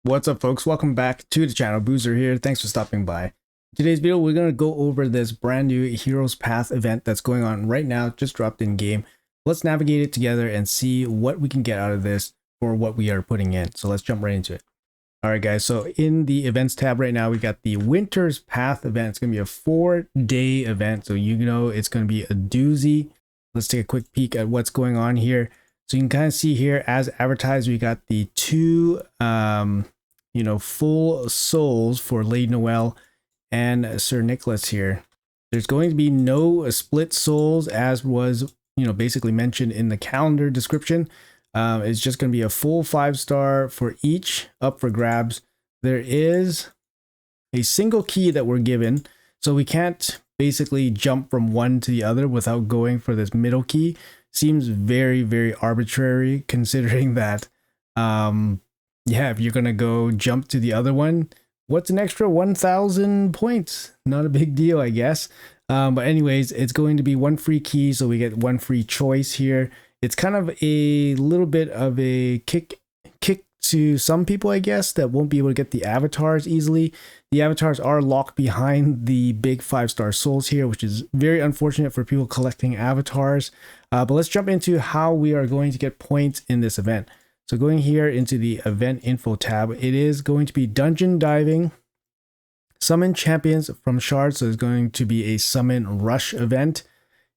What's up, folks? Welcome back to the channel. Boozer here. Thanks for stopping by. In today's video, we're going to go over this brand new Heroes Path event that's going on right now, just dropped in game. Let's navigate it together and see what we can get out of this for what we are putting in. So let's jump right into it. All right, guys. So in the events tab right now, we got the Winter's Path event. It's going to be a 4-day event. So you know it's going to be a doozy. Let's take a quick peek at what's going on here. So you can kind of see here, as advertised, we got the two full souls for Lady Noelle and Sir Nicholas here. There's going to be no split souls, as was basically mentioned in the calendar description. It's just going to be a full 5-star for each, up for grabs. There is a single key that we're given, so we can't basically jump from one to the other without going for this middle key. Seems very, very arbitrary, considering that if you're gonna go jump to the other one, what's an extra 1,000 points? Not a big deal, I guess. But anyways, it's going to be one free key, so we get one free choice here. It's kind of a little bit of a kick to some people, I guess, that won't be able to get the avatars easily. The avatars are locked behind the big 5-star souls here, which is very unfortunate for people collecting avatars. But let's jump into how we are going to get points in this event. So going here into the event info tab, it is going to be dungeon diving, summon champions from shards. So it's going to be a summon rush event.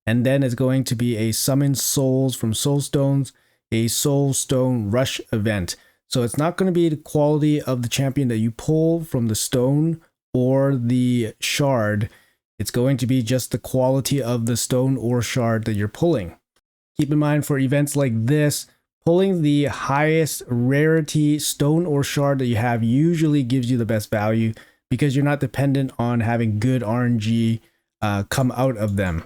And then it's going to be a summon souls from soul stones, a soul stone rush event. So it's not going to be the quality of the champion that you pull from the stone or the shard. It's going to be just the quality of the stone or shard that you're pulling. Keep in mind, for events like this, pulling the highest rarity stone or shard that you have usually gives you the best value, because you're not dependent on having good RNG come out of them.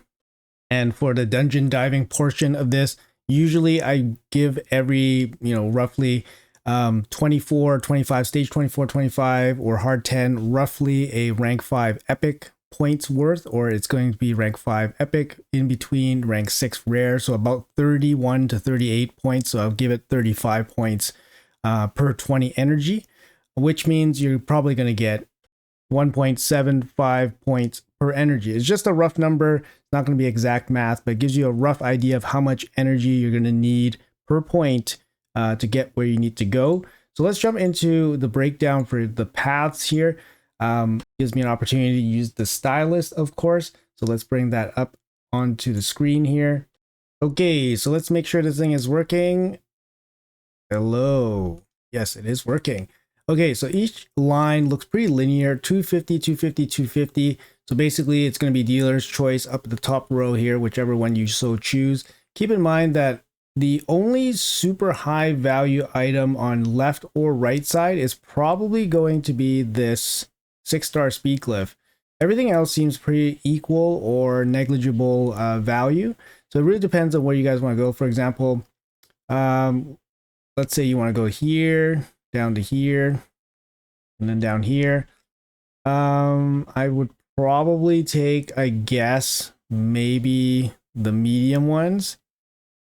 And for the dungeon diving portion of this, usually I give every, roughly 24, 25, stage 24, 25, or hard 10, roughly a rank 5 epic points worth, or it's going to be rank 5 epic in between rank 6 rare, so about 31 to 38 points. So I'll give it 35 points per 20 energy, which means you're probably going to get 1.75 points per energy. It's just a rough number. It's not going to be exact math, but it gives you a rough idea of how much energy you're going to need per point to get where you need to go. So let's jump into the breakdown for the paths here. Gives me an opportunity to use the stylist, of course. So let's bring that up onto the screen here. Okay, so let's make sure this thing is working. Hello. Yes, it is working. Okay, so each line looks pretty linear, 250, 250, 250. So basically it's going to be dealer's choice up at the top row here, whichever one you so choose. Keep in mind that the only super high value item on left or right side is probably going to be this 6-star speed glyph. Everything else seems pretty equal or negligible value. So it really depends on where you guys want to go. For example, let's say you want to go here, down to here, and then down here. I would probably take, I guess, maybe the medium ones.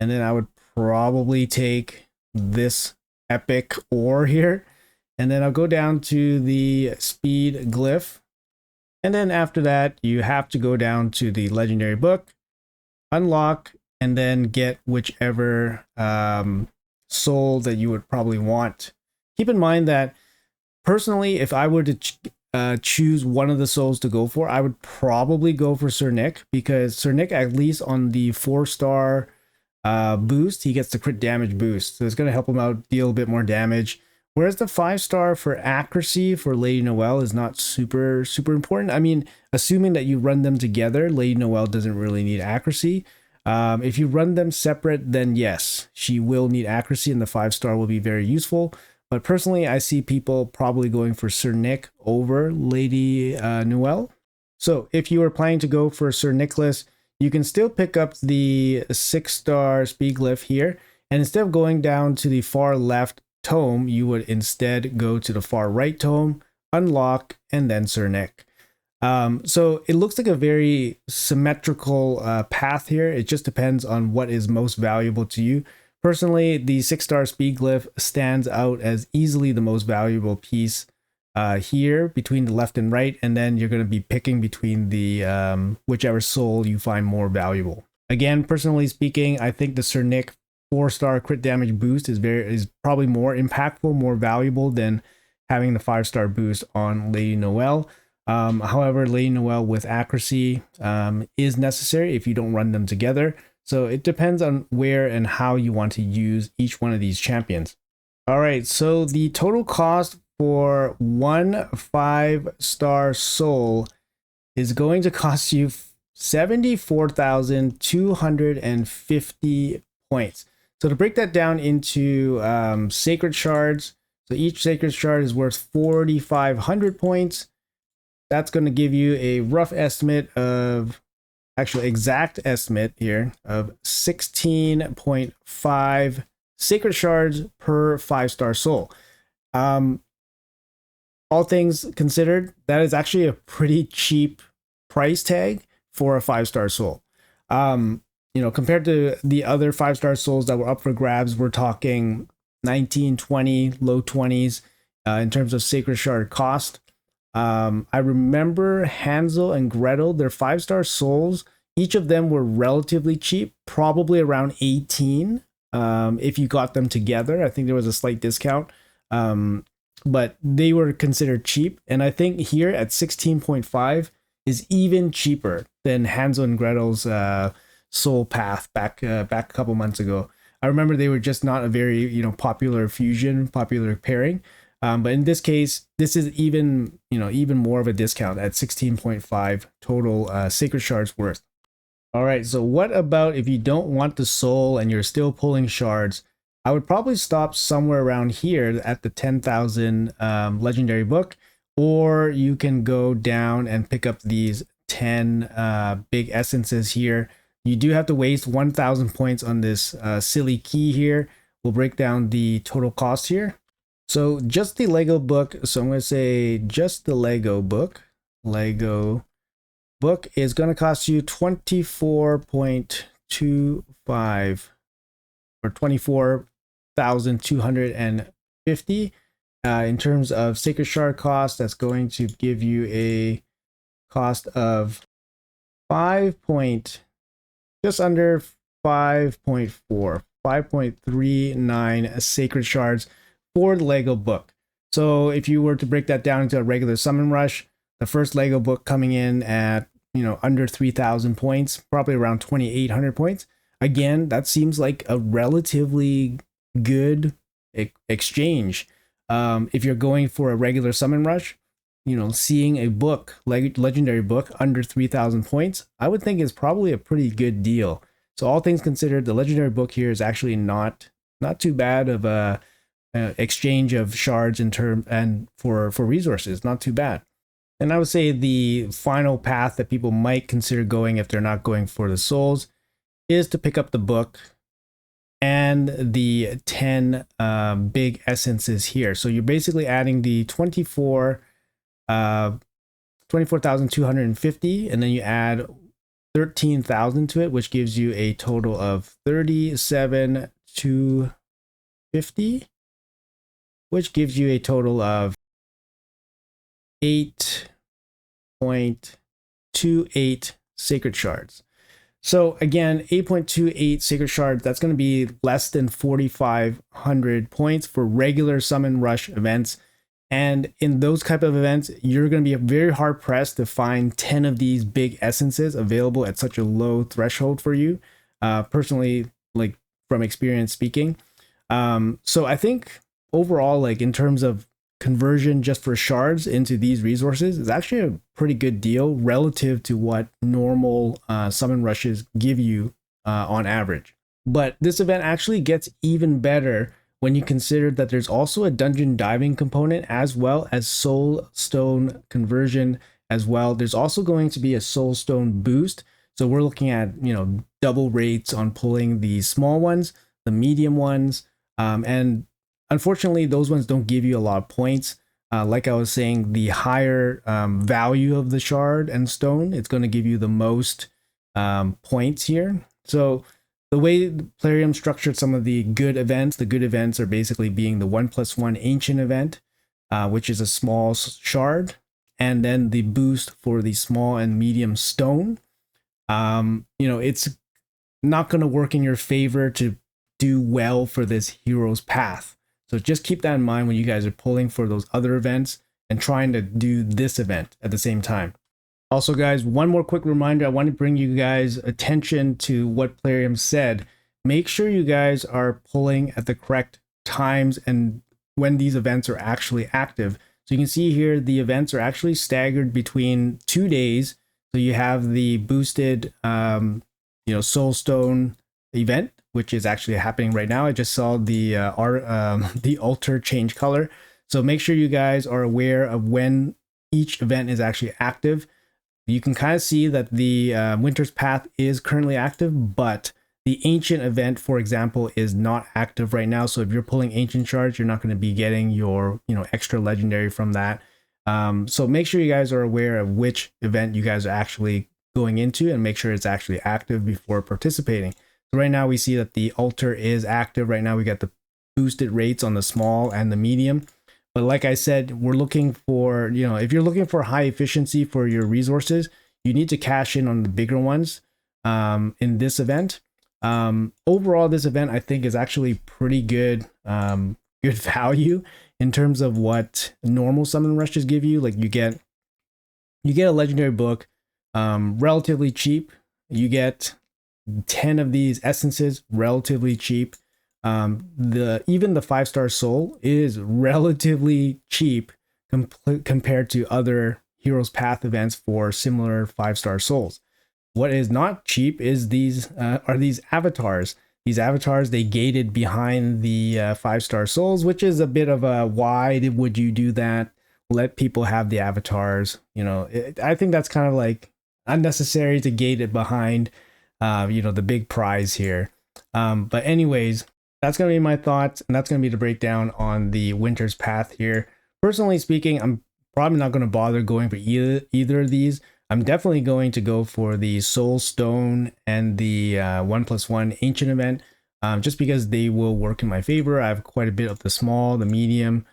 And then I would probably take this epic ore here. And then I'll go down to the speed glyph. And then after that, you have to go down to the legendary book, unlock, and then get whichever soul that you would probably want. Keep in mind that personally, if I were to choose one of the souls to go for, I would probably go for Sir Nick, because Sir Nick, at least on the 4-star boost, he gets the crit damage boost. So it's going to help him out, deal a bit more damage. Whereas the 5-star for accuracy for Lady Noelle is not super important. I mean, assuming that you run them together, Lady Noelle doesn't really need accuracy. If you run them separate, then yes, she will need accuracy, and the 5-star will be very useful. But personally, I see people probably going for Sir Nick over Lady Noelle. So if you are planning to go for Sir Nicholas, you can still pick up the 6-star speed glyph here. And instead of going down to the far left tome, you would instead go to the far right tome, unlock, and then Sir Nick. So it looks like a very symmetrical path here. It just depends on what is most valuable to you. Personally, the 6-star speed glyph stands out as easily the most valuable piece here between the left and right, and then you're going to be picking between the whichever soul you find more valuable. Again, personally speaking, I think the Sir Nick 4-star crit damage boost is probably more impactful, more valuable than having the 5-star boost on Lady Noelle. However, Lady Noelle with accuracy is necessary if you don't run them together. So it depends on where and how you want to use each one of these champions. All right, so the total cost for one 5-star soul is going to cost you 74,250 points. So to break that down into sacred shards, so each sacred shard is worth 4,500 points. That's going to give you a rough estimate of, actually exact estimate here, of 16.5 sacred shards per 5-star soul. All things considered, that is actually a pretty cheap price tag for a 5-star soul. Compared to the other 5-star souls that were up for grabs, we're talking 19, 20, low 20s in terms of sacred shard cost. I remember Hansel and Gretel, their 5-star souls, each of them were relatively cheap, probably around 18 if you got them together. I think there was a slight discount, but they were considered cheap. And I think here at 16.5 is even cheaper than Hansel and Gretel's soul path back a couple months ago. I remember they were just not a very popular pairing. But in this case, this is even more of a discount at 16.5 total sacred shards worth. All right, so what about if you don't want the soul and you're still pulling shards? I would probably stop somewhere around here at the 10,000 legendary book, or you can go down and pick up these 10 big essences here. You do have to waste 1,000 points on this silly key here. We'll break down the total cost here. So just the Lego book, so I'm going to say just the Lego book is going to cost you 24.25 or 24,250. In terms of sacred shard cost, that's going to give you a cost of just under 5.39 sacred shards for the Lego book. So if you were to break that down into a regular summon rush, the first Lego book coming in at under 3,000 points, probably around 2,800 points. Again, that seems like a relatively good exchange. If you're going for a regular summon rush, seeing a book, legendary book, under 3,000 points, I would think is probably a pretty good deal. So all things considered, the legendary book here is actually not too bad of a exchange of shards and for resources, not too bad. And I would say the final path that people might consider going if they're not going for the souls is to pick up the book and the 10 big essences here. So you're basically adding the 24,250, and then you add 13,000 to it, which gives you a total of 37,250, which gives you a total of 8.28 sacred shards. So again, 8.28 sacred shards, that's going to be less than 4,500 points for regular summon rush events. And in those type of events, you're going to be very hard pressed to find 10 of these big essences available at such a low threshold for you. Personally, like from experience speaking. So I think overall, like in terms of conversion just for shards into these resources is actually a pretty good deal relative to what normal summon rushes give you on average. But this event actually gets even better when you consider that there's also a dungeon diving component as well as soul stone conversion as well. There's also going to be a soul stone boost. So we're looking at, double rates on pulling the small ones, the medium ones, and unfortunately, those ones don't give you a lot of points. Like I was saying, the higher value of the shard and stone, it's going to give you the most points here. So the way Plarium structured some of the good events are basically being the 1+1 ancient event, which is a small shard, and then the boost for the small and medium stone. It's not going to work in your favor to do well for this hero's path. So just keep that in mind when you guys are pulling for those other events and trying to do this event at the same time. Also, guys, one more quick reminder. I want to bring you guys attention to what Plarium said. Make sure you guys are pulling at the correct times and when these events are actually active. So you can see here, the events are actually staggered between 2 days. So you have the boosted, Soulstone event, which is actually happening right now. I just saw the altar change color. So make sure you guys are aware of when each event is actually active. You can kind of see that the Winter's Path is currently active, but the Ancient event, for example, is not active right now. So if you're pulling Ancient shards, you're not going to be getting your extra legendary from that. So make sure you guys are aware of which event you guys are actually going into and make sure it's actually active before participating. So right now we see that the altar is active. Right now we got the boosted rates on the small and the medium. But like I said, we're looking for, if you're looking for high efficiency for your resources, you need to cash in on the bigger ones in this event. Overall, this event I think is actually pretty good, good value in terms of what normal summon rushes give you. Like you get a legendary book, relatively cheap. You get 10 of these essences, relatively cheap. Even the 5-star soul is relatively cheap compared to other Heroes Path events for similar 5-star souls. What is not cheap is these avatars. These avatars, they gated behind the 5-star souls, which is a bit of a why would you do that? Let people have the avatars. I think that's kind of like unnecessary to gate it behind the big prize here. But anyways, that's going to be my thoughts, and that's going to be the breakdown on the Winter's Path here. Personally speaking, I'm probably not going to bother going for either of these. I'm definitely going to go for the Soul Stone and the 1+1 Ancient event, just because they will work in my favor. I have quite a bit of the small, the medium.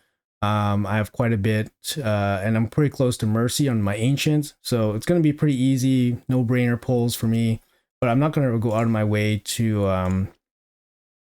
I have quite a bit, and I'm pretty close to Mercy on my Ancients. So it's going to be pretty easy, no-brainer pulls for me. But I'm not going to go out of my way to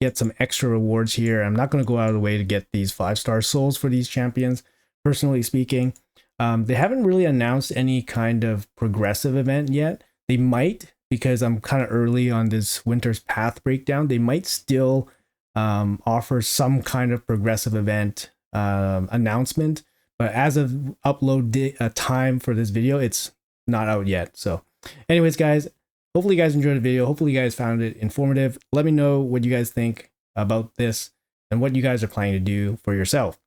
get some extra rewards here. I'm not going to go out of the way to get these 5-star souls for these champions, personally speaking. They haven't really announced any kind of progressive event yet. They might, because I'm kind of early on this Winter's Path breakdown. They might still offer some kind of progressive event announcement. But as of upload time for this video, it's not out yet. So anyways, guys, hopefully you guys enjoyed the video. Hopefully you guys found it informative. Let me know what you guys think about this and what you guys are planning to do for yourself.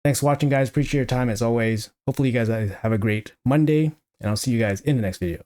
Thanks for watching, guys. Appreciate your time as always. Hopefully you guys have a great Monday, and I'll see you guys in the next video.